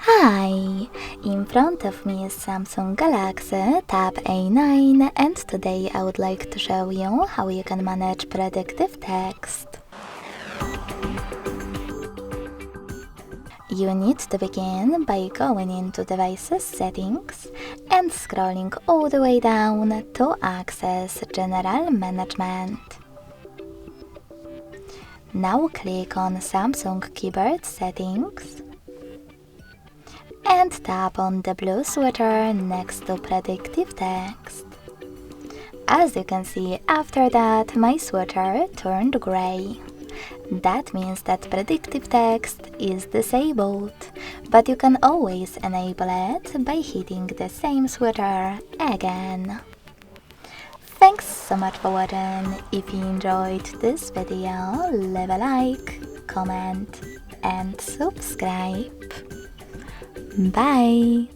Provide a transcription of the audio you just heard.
Hi! In front of me is Samsung Galaxy Tab A9 and today I would like to show you how you can manage predictive text. You need to begin by going into Devices Settings and scrolling all the way down to access General Management. Now click on Samsung Keyboard Settings and tap on the blue sweater next to Predictive Text. As you can see, after that my sweater turned gray. That means that Predictive Text is disabled, but you can always enable it by hitting the same sweater again. Thanks so much for watching. If you enjoyed this video, leave a like, comment and subscribe. Bye!